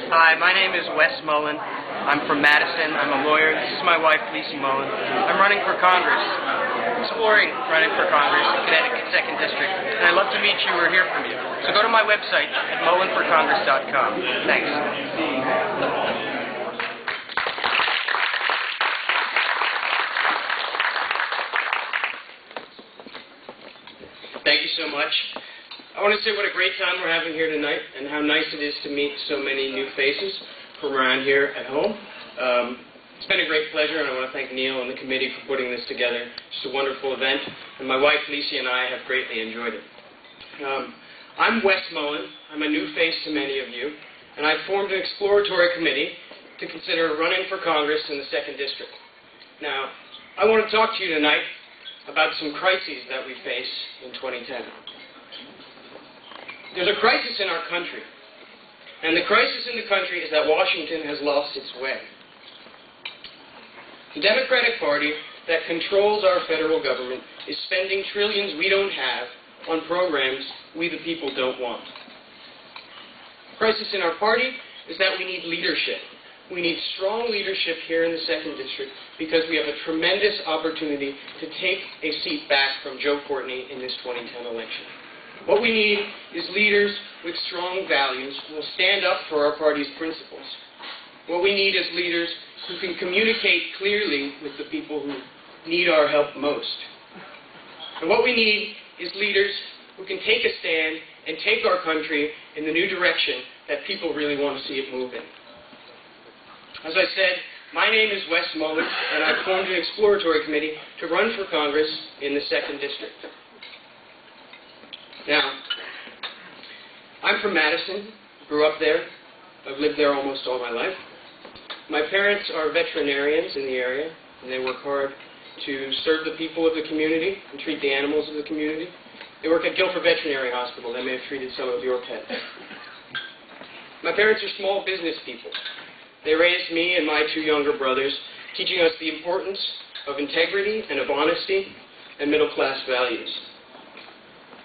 Hi, my name is Wes Mullen. I'm from Madison. I'm a lawyer. This is my wife, Deecy Mullen. I'm running for Congress, exploring running for Congress in Connecticut 2nd District. And I'd love to meet you or hear from you. So go to my website at mullenforcongress.com. Thanks. Thank you so much. I want to say what a great time we're having here tonight and how nice it is to meet so many new faces from around here at home. It's been a great pleasure, and I want to thank Neil and the committee for putting this together. It's a wonderful event, and my wife Deecy and I have greatly enjoyed it. I'm Wes Mullen. I'm a new face to many of you, and I've formed an exploratory committee to consider running for Congress in the 2nd District. Now, I want to talk to you tonight about some crises that we face in 2010. There's a crisis in our country, and the crisis in the country is that Washington has lost its way. The Democratic Party that controls our federal government is spending trillions we don't have on programs we the people don't want. The crisis in our party is that we need leadership. We need strong leadership here in the 2nd District because we have a tremendous opportunity to take a seat back from Joe Courtney in this 2010 election. What we need is leaders with strong values who will stand up for our party's principles. What we need is leaders who can communicate clearly with the people who need our help most. And what we need is leaders who can take a stand and take our country in the new direction that people really want to see it move in. As I said, my name is Wes Mullen, and I've formed an exploratory committee to run for Congress in the 2nd District. Now, I'm from Madison, grew up there. I've lived there almost all my life. My parents are veterinarians in the area, and they work hard to serve the people of the community and treat the animals of the community. They work at Guilford Veterinary Hospital. They may have treated some of your pets. My parents are small business people. They raised me and my 2 younger brothers, teaching us the importance of integrity and of honesty and middle-class values.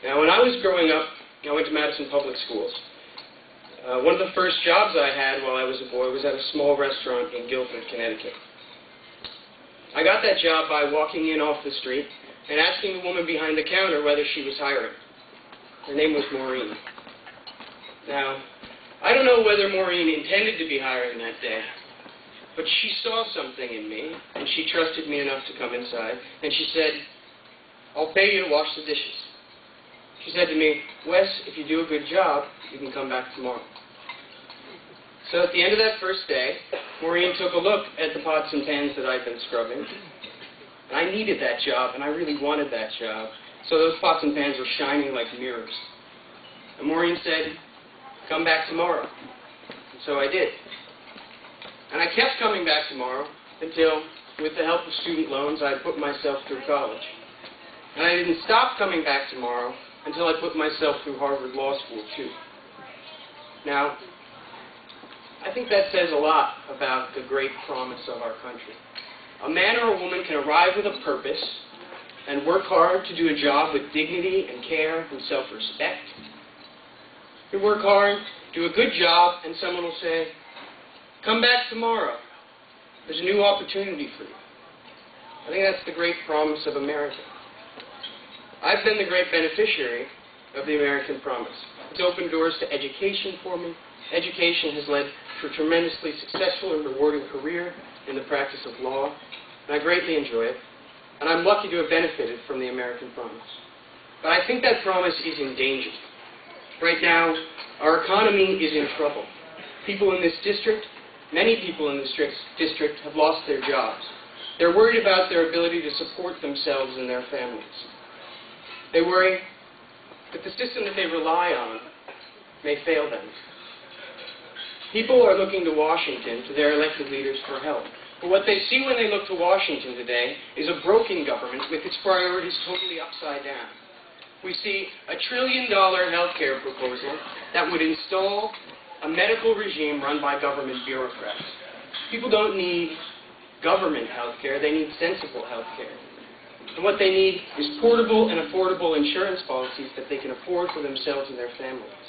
Now, when I was growing up, I went to Madison Public Schools. One of the first jobs I had while I was a boy was at a small restaurant in Guilford, Connecticut. I got that job by walking in off the street and asking the woman behind the counter whether she was hiring. Her name was Maureen. Now, I don't know whether Maureen intended to be hiring that day, but she saw something in me, and she trusted me enough to come inside, and she said, "I'll pay you to wash the dishes." She said to me, "Wes, if you do a good job, you can come back tomorrow." So at the end of that first day, Maureen took a look at the pots and pans that I'd been scrubbing. And I needed that job, and I really wanted that job. So those pots and pans were shining like mirrors. And Maureen said, "Come back tomorrow." And so I did. And I kept coming back tomorrow until, with the help of student loans, I put myself through college. And I didn't stop coming back tomorrow until I put myself through Harvard Law School, too. Now, I think that says a lot about the great promise of our country. A man or a woman can arrive with a purpose and work hard to do a job with dignity and care and self-respect. You work hard, do a good job, and someone will say, "Come back tomorrow. There's a new opportunity for you." I think that's the great promise of America. I've been the great beneficiary of the American promise. It's opened doors to education for me. Education has led to a tremendously successful and rewarding career in the practice of law, and I greatly enjoy it. And I'm lucky to have benefited from the American promise. But I think that promise is in danger. Right now, our economy is in trouble. People in this district, many people in this district have lost their jobs. They're worried about their ability to support themselves and their families. They worry that the system that they rely on may fail them. People are looking to Washington, to their elected leaders, for help. But what they see when they look to Washington today is a broken government with its priorities totally upside down. We see a $1 trillion health care proposal that would install a medical regime run by government bureaucrats. People don't need government health care, they need sensible health care. And what they need is portable and affordable insurance policies that they can afford for themselves and their families.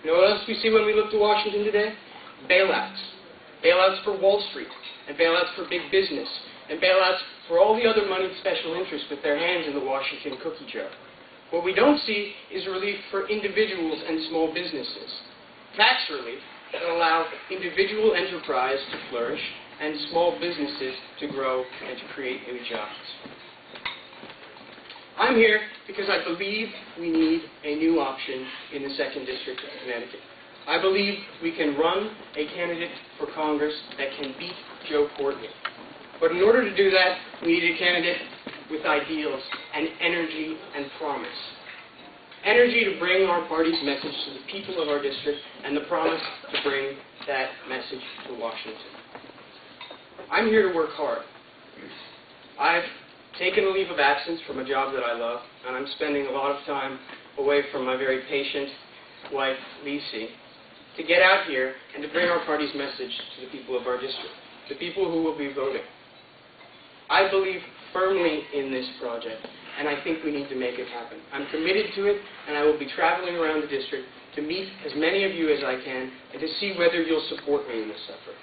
You know what else we see when we look to Washington today? bailouts. Bailouts for Wall Street, and bailouts for big business, and bailouts for all the other moneyed special interests with their hands in the Washington cookie jar. What we don't see is relief for individuals and small businesses. Tax relief that allow individual enterprise to flourish and small businesses to grow and to create new jobs. I'm here because I believe we need a new option in the 2nd District of Connecticut. I believe we can run a candidate for Congress that can beat Joe Courtney. But in order to do that, we need a candidate with ideals and energy and promise. Energy to bring our party's message to the people of our district, and the promise to bring that message to Washington. I'm here to work hard. I've taken a leave of absence from a job that I love, and I'm spending a lot of time away from my very patient wife, Deecy, to get out here and to bring our party's message to the people of our district, the people who will be voting. I believe firmly in this project, and I think we need to make it happen. I'm committed to it, and I will be traveling around the district to meet as many of you as I can and to see whether you'll support me in this effort.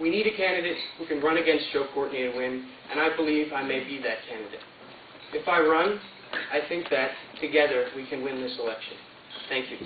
We need a candidate who can run against Joe Courtney and win, and I believe I may be that candidate. If I run, I think that together we can win this election. Thank you.